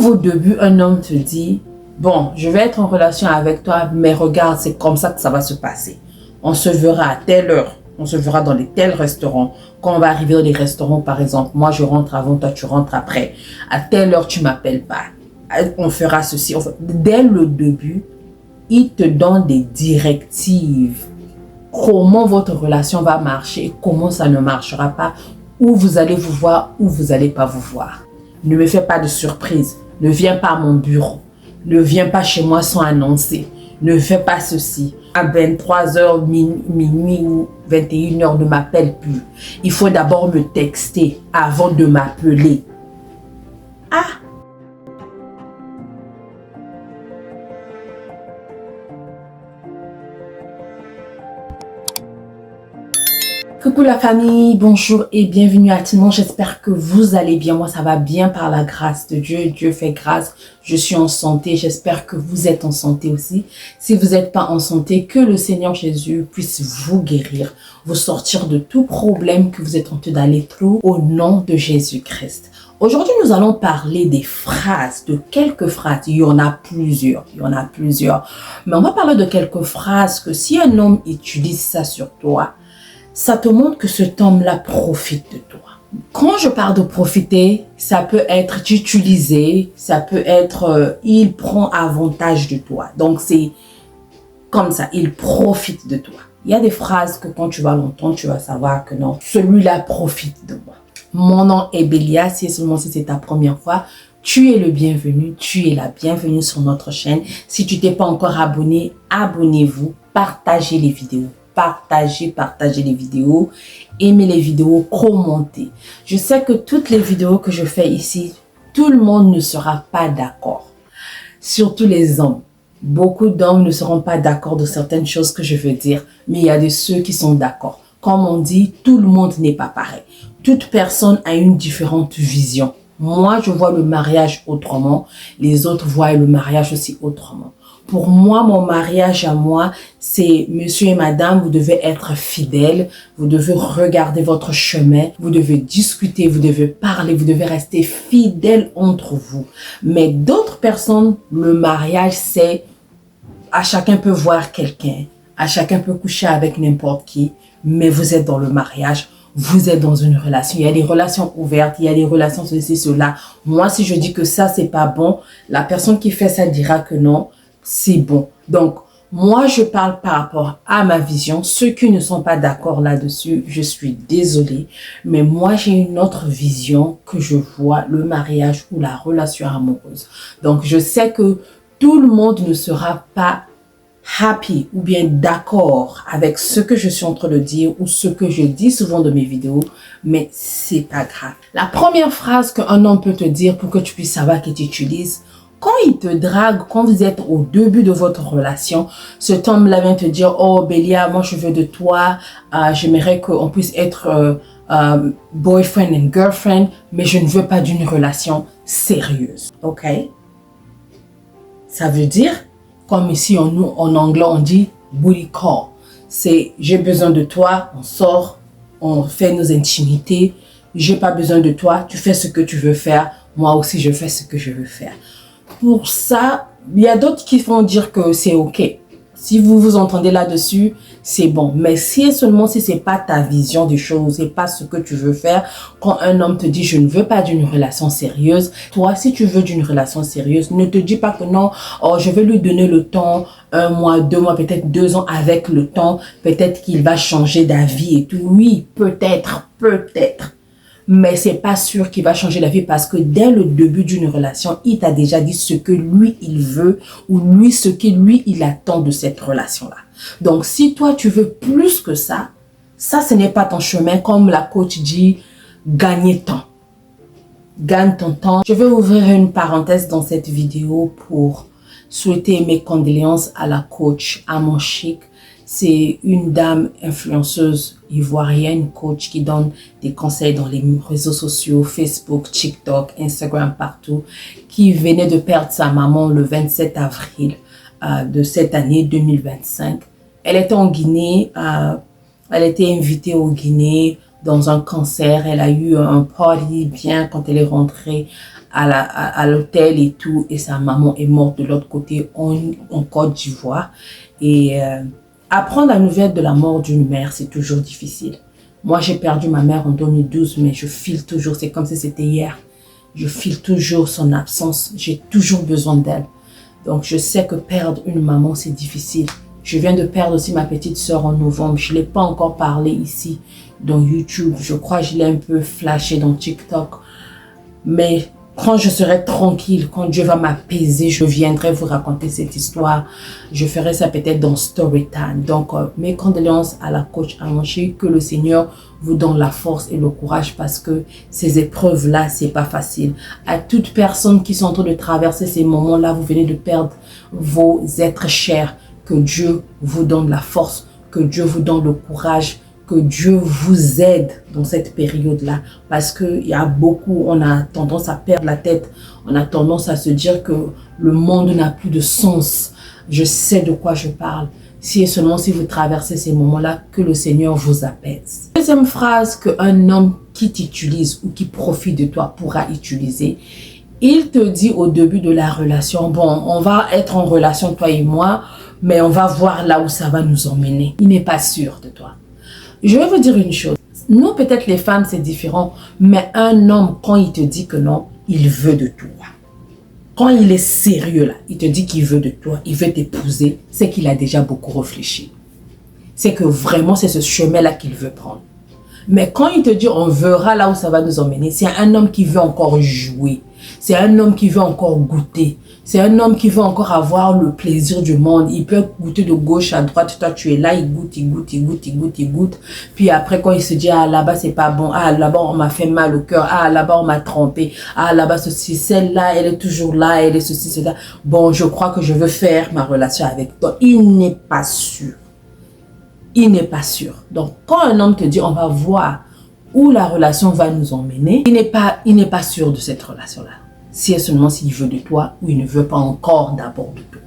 au début, un homme te dit, bon, je vais être en relation avec toi, mais regarde, c'est comme ça que ça va se passer. On se verra à telle heure, on se verra dans les tels restaurants. Quand on va arriver dans les restaurants, par exemple, moi je rentre avant, toi tu rentres après. À telle heure, tu m'appelles pas. On fera ceci. Dès le début, il te donne des directives. Comment votre relation va marcher, comment ça ne marchera pas, où vous allez vous voir, où vous n'allez pas vous voir. Ne me fais pas de surprise. Ne viens pas à mon bureau. Ne viens pas chez moi sans annoncer. Ne fais pas ceci. À 23h, minuit ou 21h, ne m'appelle plus. Il faut d'abord me texter avant de m'appeler. Ah! Coucou la famille, bonjour et bienvenue à tout le monde. J'espère que vous allez bien. Moi, ça va bien par la grâce de Dieu. Dieu fait grâce. Je suis en santé. J'espère que vous êtes en santé aussi. Si vous n'êtes pas en santé, que le Seigneur Jésus puisse vous guérir, vous sortir de tout problème que vous êtes en train d'aller through au nom de Jésus-Christ. Aujourd'hui, nous allons parler des phrases, de quelques phrases. Il y en a plusieurs. Mais on va parler de quelques phrases que si un homme utilise ça sur toi, ça te montre que cet homme-là profite de toi. Quand je parle de profiter, ça peut être d'utiliser, ça peut être il prend avantage de toi. Donc c'est comme ça, il profite de toi. Il y a des phrases que quand tu vas l'entendre, tu vas savoir que non, celui-là profite de moi. Mon nom est Bélia, si c'est ta première fois, tu es le bienvenu, tu es la bienvenue sur notre chaîne. Si tu t'es pas encore abonné, abonnez-vous, partagez les vidéos. Partagez les vidéos, aimez les vidéos, commentez. Je sais que toutes les vidéos que je fais ici, tout le monde ne sera pas d'accord. Surtout les hommes. Beaucoup d'hommes ne seront pas d'accord de certaines choses que je veux dire, mais il y a de ceux qui sont d'accord. Comme on dit, tout le monde n'est pas pareil. Toute personne a une différente vision. Moi, je vois le mariage autrement. Les autres voient le mariage aussi autrement. Pour moi, mon mariage à moi, c'est monsieur et madame, vous devez être fidèles, vous devez regarder votre chemin, vous devez discuter, vous devez parler, vous devez rester fidèles entre vous. Mais d'autres personnes, le mariage, c'est à chacun peut voir quelqu'un, à chacun peut coucher avec n'importe qui, mais vous êtes dans le mariage. Vous êtes dans une relation. Il y a des relations ouvertes, il y a des relations ceci, cela. Moi, si je dis que ça, c'est pas bon, la personne qui fait ça dira que non, c'est bon. Donc, moi, je parle par rapport à ma vision. Ceux qui ne sont pas d'accord là-dessus, je suis désolée. Mais moi, j'ai une autre vision que je vois le mariage ou la relation amoureuse. Donc, je sais que tout le monde ne sera pas happy ou bien d'accord avec ce que je suis en train de dire ou ce que je dis souvent dans mes vidéos, mais c'est pas grave. La première phrase qu'un homme peut te dire pour que tu puisses savoir qu'il t'utilise, quand il te drague, quand vous êtes au début de votre relation, cet homme-là vient te dire, oh Bélia, moi je veux de toi, j'aimerais qu'on puisse être boyfriend and girlfriend, mais je ne veux pas d'une relation sérieuse, ok? Ça veut dire, comme ici en anglais on dit booty call. C'est j'ai besoin de toi, on sort, on fait nos intimités. J'ai pas besoin de toi, tu fais ce que tu veux faire. Moi aussi je fais ce que je veux faire. Pour ça, il y a d'autres qui vont dire que c'est ok. Si vous vous entendez là-dessus, c'est bon. Mais si seulement si c'est pas ta vision des choses, c'est pas ce que tu veux faire. Quand un homme te dit je ne veux pas d'une relation sérieuse, toi si tu veux d'une relation sérieuse, ne te dis pas que non, oh je vais lui donner le temps, 1 mois, 2 mois, peut-être 2 ans avec le temps, peut-être qu'il va changer d'avis et tout. Oui, peut-être. Mais c'est pas sûr qu'il va changer la vie parce que dès le début d'une relation, il t'a déjà dit ce que lui, il veut ou lui, ce que lui, il attend de cette relation-là. Donc, si toi, tu veux plus que ça, ce n'est pas ton chemin. Comme la coach dit, gagner temps. Gagne ton temps. Je vais ouvrir une parenthèse dans cette vidéo pour souhaiter mes condoléances à la coach Amon Chic. C'est une dame influenceuse ivoirienne, coach qui donne des conseils dans les réseaux sociaux, Facebook, TikTok, Instagram, partout, qui venait de perdre sa maman le 27 avril de cette année 2025. Elle était en Guinée, elle était invitée au Guinée dans un concert. Elle a eu un party bien quand elle est rentrée à l'hôtel et tout, et sa maman est morte de l'autre côté en Côte d'Ivoire. Et apprendre la nouvelle de la mort d'une mère, c'est toujours difficile. Moi, j'ai perdu ma mère en 2012, mais je file toujours, c'est comme si c'était hier. Je file toujours son absence, j'ai toujours besoin d'elle. Donc, je sais que perdre une maman, c'est difficile. Je viens de perdre aussi ma petite sœur en novembre. Je ne l'ai pas encore parlé ici dans YouTube. Je crois que je l'ai un peu flashé dans TikTok. Mais quand je serai tranquille, quand Dieu va m'apaiser, je viendrai vous raconter cette histoire. Je ferai ça peut-être dans Storytime. Donc, mes condoléances à la coach Amanché, que le Seigneur vous donne la force et le courage parce que ces épreuves-là, c'est pas facile. À toute personne qui sont en train de traverser ces moments-là, vous venez de perdre vos êtres chers. Que Dieu vous donne la force, que Dieu vous donne le courage, que Dieu vous aide dans cette période-là. Parce qu'il y a beaucoup, on a tendance à perdre la tête, on a tendance à se dire que le monde n'a plus de sens. Je sais de quoi je parle. Si et seulement si vous traversez ces moments-là, que le Seigneur vous apaise. Deuxième phrase qu'un homme qui t'utilise ou qui profite de toi pourra utiliser. Il te dit au début de la relation, bon, on va être en relation toi et moi, mais on va voir là où ça va nous emmener. Il n'est pas sûr de toi. Je vais vous dire une chose. Nous, peut-être les femmes, c'est différent. Mais un homme, quand il te dit que non, il veut de toi. Quand il est sérieux là, il te dit qu'il veut de toi, il veut t'épouser, c'est qu'il a déjà beaucoup réfléchi. C'est que vraiment, c'est ce chemin-là qu'il veut prendre. Mais quand il te dit on verra là où ça va nous emmener, c'est un homme qui veut encore jouer. C'est un homme qui veut encore goûter. C'est un homme qui veut encore avoir le plaisir du monde. Il peut goûter de gauche à droite. Toi, tu es là, il goûte, il goûte, il goûte, il goûte, il goûte. Puis après, quand il se dit, ah, là-bas, c'est pas bon. Ah, là-bas, on m'a fait mal au cœur. Ah, là-bas, on m'a trompé. Ah, là-bas, ceci, celle-là, elle est toujours là. Elle est ceci, cela. Bon, je crois que je veux faire ma relation avec toi. Il n'est pas sûr. Il n'est pas sûr. Donc, quand un homme te dit, on va voir où la relation va nous emmener, il n'est pas sûr de cette relation-là. Si et seulement s'il veut de toi ou il ne veut pas encore d'abord de toi.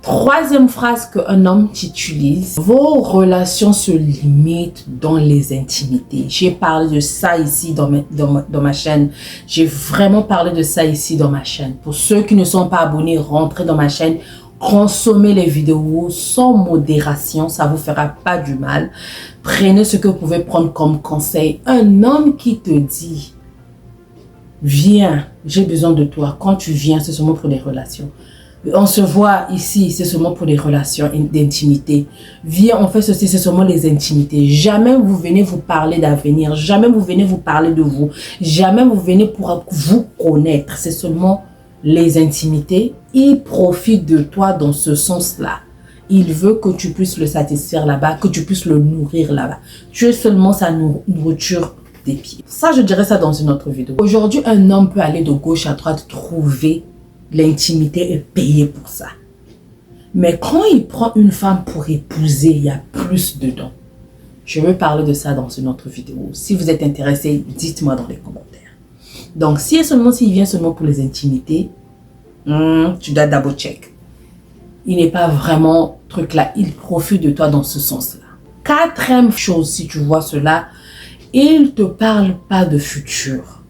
Troisième phrase qu'un homme t'utilise, vos relations se limitent dans les intimités. J'ai parlé de ça ici dans ma chaîne. J'ai vraiment parlé de ça ici dans ma chaîne. Pour ceux qui ne sont pas abonnés, rentrez dans ma chaîne. Consommez les vidéos sans modération, ça ne vous fera pas du mal. Prenez ce que vous pouvez prendre comme conseil. Un homme qui te dit, viens, j'ai besoin de toi. Quand tu viens, c'est seulement pour les relations. On se voit ici, c'est seulement pour les relations d'intimité. Viens, on fait ceci, c'est seulement les intimités. Jamais vous venez vous parler d'avenir. Jamais vous venez vous parler de vous. Jamais vous venez pour vous connaître. C'est seulement les intimités. Il profite de toi dans ce sens-là. Il veut que tu puisses le satisfaire là-bas, que tu puisses le nourrir là-bas. Tu es seulement sa nourriture des pieds. Ça, je dirais ça dans une autre vidéo. Aujourd'hui, un homme peut aller de gauche à droite, trouver l'intimité et payer pour ça. Mais quand il prend une femme pour épouser, il y a plus dedans. Je vais parler de ça dans une autre vidéo. Si vous êtes intéressé, dites-moi dans les commentaires. Donc, si et seulement s'il vient seulement pour les intimités, tu dois double check. Il n'est pas vraiment truc là. Il profite de toi dans ce sens-là. Quatrième chose, si tu vois cela, il ne te parle pas de futur.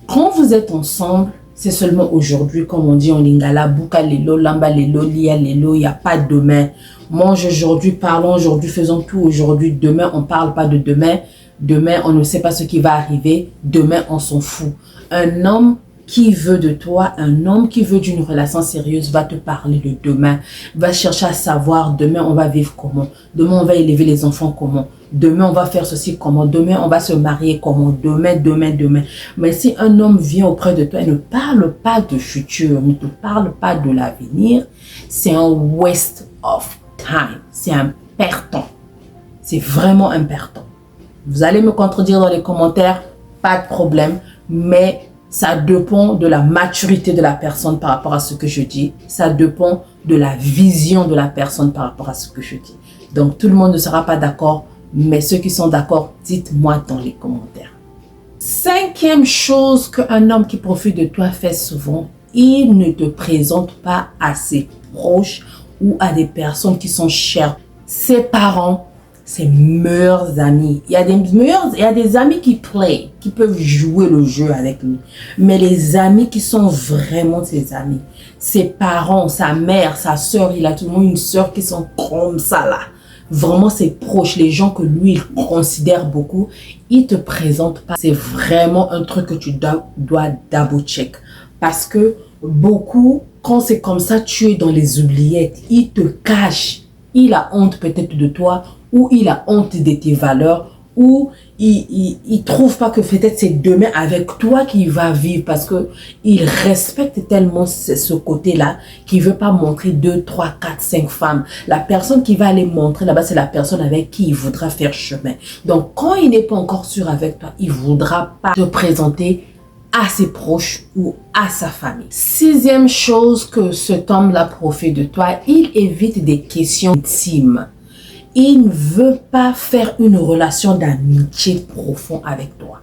Quand vous êtes ensemble, c'est seulement aujourd'hui, comme on dit en lingala, buka lelo, lamba lelo, lia lelo, il n'y a pas de demain. Mange aujourd'hui, parlons aujourd'hui, faisons tout aujourd'hui. Demain, on ne parle pas de demain. Demain, on ne sait pas ce qui va arriver. Demain, on s'en fout. Un homme qui veut de toi, un homme qui veut d'une relation sérieuse va te parler de demain, va chercher à savoir demain on va vivre comment, demain on va élever les enfants comment, demain on va faire ceci comment, demain on va se marier comment, demain. Mais si un homme vient auprès de toi et ne parle pas de futur, ne te parle pas de l'avenir, c'est un waste of time, c'est un perte temps, c'est vraiment un perte temps. Vous allez me contredire dans les commentaires, pas de problème, mais ça dépend de la maturité de la personne par rapport à ce que je dis. Ça dépend de la vision de la personne par rapport à ce que je dis. Donc, tout le monde ne sera pas d'accord, mais ceux qui sont d'accord, dites-moi dans les commentaires. Cinquième chose qu'un homme qui profite de toi fait souvent, il ne te présente pas à ses proches ou à des personnes qui sont chères. Ses parents, ses meilleurs amis. Il y a des amis qui peuvent jouer le jeu avec lui. Mais les amis qui sont vraiment ses amis, ses parents, sa mère, sa soeur, il a tout le monde une soeur qui sont comme ça là. Vraiment ses proches, les gens que lui il considère beaucoup, il te présente pas. C'est vraiment un truc que tu dois double check. Parce que beaucoup, quand c'est comme ça, tu es dans les oubliettes. Il te cache. Il a honte peut-être de toi, ou il a honte de tes valeurs, ou il trouve pas que peut-être c'est demain avec toi qu'il va vivre parce que il respecte tellement ce côté-là qu'il veut pas montrer 2, 3, 4, 5 femmes. La personne qui va aller montrer là-bas, c'est la personne avec qui il voudra faire chemin. Donc, quand il n'est pas encore sûr avec toi, il voudra pas te présenter à ses proches ou à sa famille. 6e chose que cet homme-là profite de toi, il évite des questions intimes. Il ne veut pas faire une relation d'amitié profonde avec toi.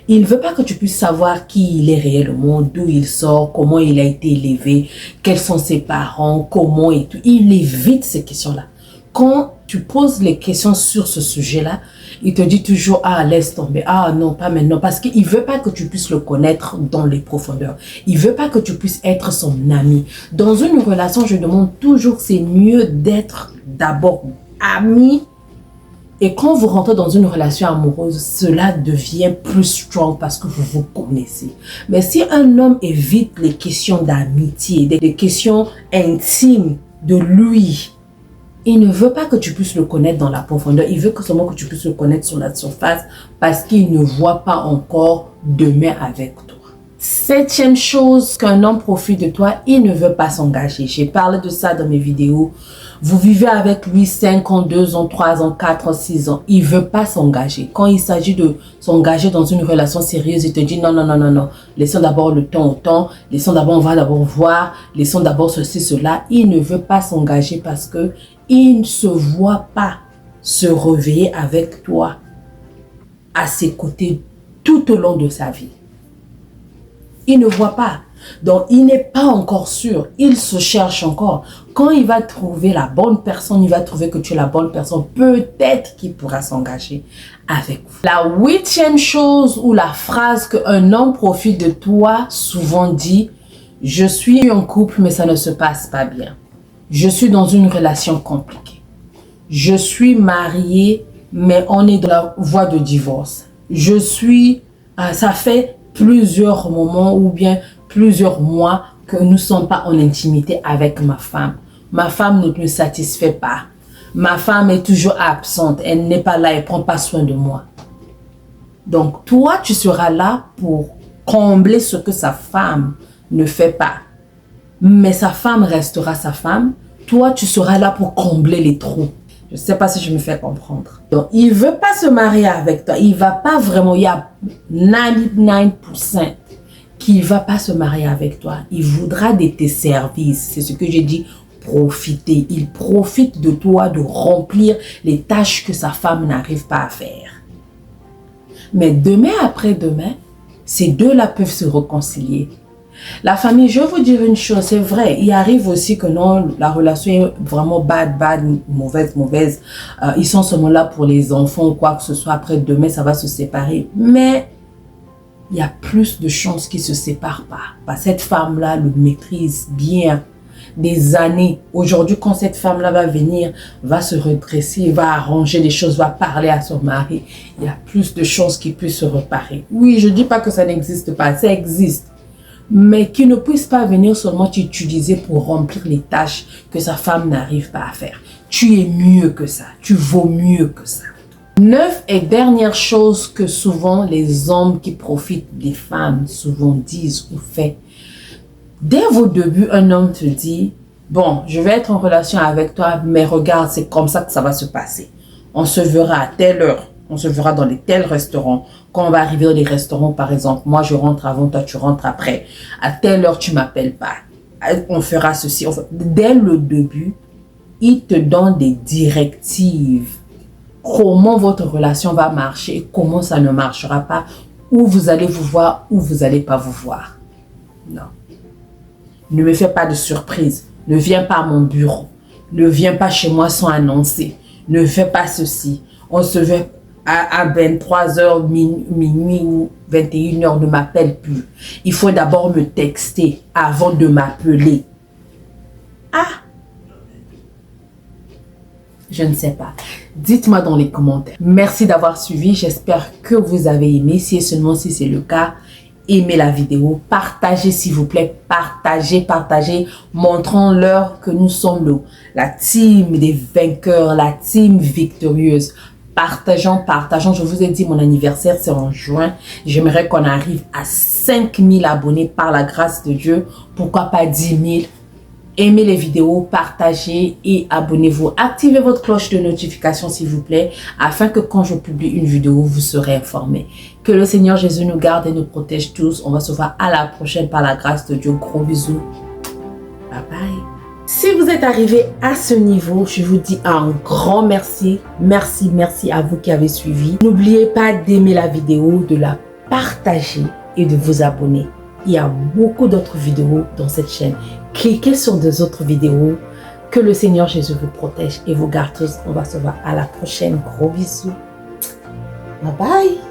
Il ne veut pas que tu puisses savoir qui il est réellement, d'où il sort, comment il a été élevé, quels sont ses parents, comment et tout. Il évite ces questions-là. Quand tu poses les questions sur ce sujet-là, il te dit toujours, ah, laisse tomber, ah, non, pas maintenant, parce qu'il ne veut pas que tu puisses le connaître dans les profondeurs. Il ne veut pas que tu puisses être son ami. Dans une relation, je demande toujours, c'est mieux d'être d'abord ami. Et quand vous rentrez dans une relation amoureuse, cela devient plus strong parce que vous vous connaissez. Mais si un homme évite les questions d'amitié, des questions intimes de lui, il ne veut pas que tu puisses le connaître dans la profondeur. Il veut que seulement que tu puisses le connaître sur la surface parce qu'il ne voit pas encore demain avec toi. 7e chose qu'un homme profite de toi, il ne veut pas s'engager. J'ai parlé de ça dans mes vidéos. Vous vivez avec lui 5 ans, 2 ans, 3 ans, 4 ans, 6 ans. Il ne veut pas s'engager. Quand il s'agit de s'engager dans une relation sérieuse, il te dit non, non, non, non, non. Laissons d'abord le temps au temps. Laissons d'abord, on va d'abord voir. Laissons d'abord ceci, cela. Il ne veut pas s'engager parce que il ne se voit pas se réveiller avec toi à ses côtés tout au long de sa vie. Il ne voit pas. Donc, il n'est pas encore sûr. Il se cherche encore. Quand il va trouver la bonne personne, il va trouver que tu es la bonne personne. Peut-être qu'il pourra s'engager avec vous. La 8e chose ou la phrase qu'un homme profite de toi souvent dit, je suis en couple mais ça ne se passe pas bien. Je suis dans une relation compliquée. Je suis mariée mais on est dans la voie de divorce. Ça fait plusieurs moments ou bien plusieurs mois que nous ne sommes pas en intimité avec ma femme. Ma femme ne me satisfait pas. Ma femme est toujours absente. Elle n'est pas là. Elle ne prend pas soin de moi. Donc, toi, tu seras là pour combler ce que sa femme ne fait pas. Mais sa femme restera sa femme. Toi, tu seras là pour combler les trous. Je ne sais pas si je me fais comprendre. Donc, il ne veut pas se marier avec toi. Il ne va pas vraiment. Il y a 99% qu'il ne va pas se marier avec toi. Il voudra de tes services. C'est ce que j'ai dit. Profiter. Il profite de toi de remplir les tâches que sa femme n'arrive pas à faire. Mais demain après demain, ces deux-là peuvent se réconcilier. La famille, je vais vous dire une chose, c'est vrai, il arrive aussi que non, la relation est vraiment bad, mauvaise. Ils sont seulement là pour les enfants ou quoi que ce soit. Après demain, ça va se séparer. Mais il y a plus de chances qu'ils ne se séparent pas. Parce que cette femme-là le maîtrise bien. Des années. Aujourd'hui, quand cette femme-là va venir, va se redresser, va arranger les choses, va parler à son mari, il y a plus de chances qu'il puisse se reparer. Oui, je ne dis pas que ça n'existe pas, ça existe. Mais qu'il ne puisse pas venir seulement t'utiliser pour remplir les tâches que sa femme n'arrive pas à faire. Tu es mieux que ça. Tu vaux mieux que ça. 9 et dernière chose que souvent les hommes qui profitent des femmes souvent disent ou font. Dès vos débuts, un homme te dit, bon, je vais être en relation avec toi, mais regarde, c'est comme ça que ça va se passer. On se verra à telle heure, on se verra dans les tels restaurants. Quand on va arriver dans les restaurants, par exemple, moi je rentre avant, toi tu rentres après. À telle heure, tu m'appelles pas. On fera ceci. Dès le début, il te donne des directives. Comment votre relation va marcher et comment ça ne marchera pas. Où vous allez vous voir, où vous n'allez pas vous voir. Non. Ne me fais pas de surprise. Ne viens pas à mon bureau. Ne viens pas chez moi sans annoncer. Ne fais pas ceci. On se veut à 23h, minuit ou 21h, ne m'appelle plus. Il faut d'abord me texter avant de m'appeler. Ah! Je ne sais pas. Dites-moi dans les commentaires. Merci d'avoir suivi. J'espère que vous avez aimé. Si et seulement si c'est le cas, aimez la vidéo. Partagez s'il vous plaît. Partagez. Montrons-leur que nous sommes la team des vainqueurs, la team victorieuse. Partageons. Je vous ai dit, mon anniversaire, c'est en juin. J'aimerais qu'on arrive à 5000 abonnés par la grâce de Dieu. Pourquoi pas 10 000? Aimez les vidéos, partagez et abonnez-vous. Activez votre cloche de notification s'il vous plaît, afin que quand je publie une vidéo, vous serez informés. Que le Seigneur Jésus nous garde et nous protège tous. On va se voir à la prochaine par la grâce de Dieu. Gros bisous. Bye bye. Si vous êtes arrivé à ce niveau, je vous dis un grand merci. Merci à vous qui avez suivi. N'oubliez pas d'aimer la vidéo, de la partager et de vous abonner. Il y a beaucoup d'autres vidéos dans cette chaîne. Cliquez sur des autres vidéos. Que le Seigneur Jésus vous protège et vous garde tous. On va se voir à la prochaine. Gros bisous. Bye bye.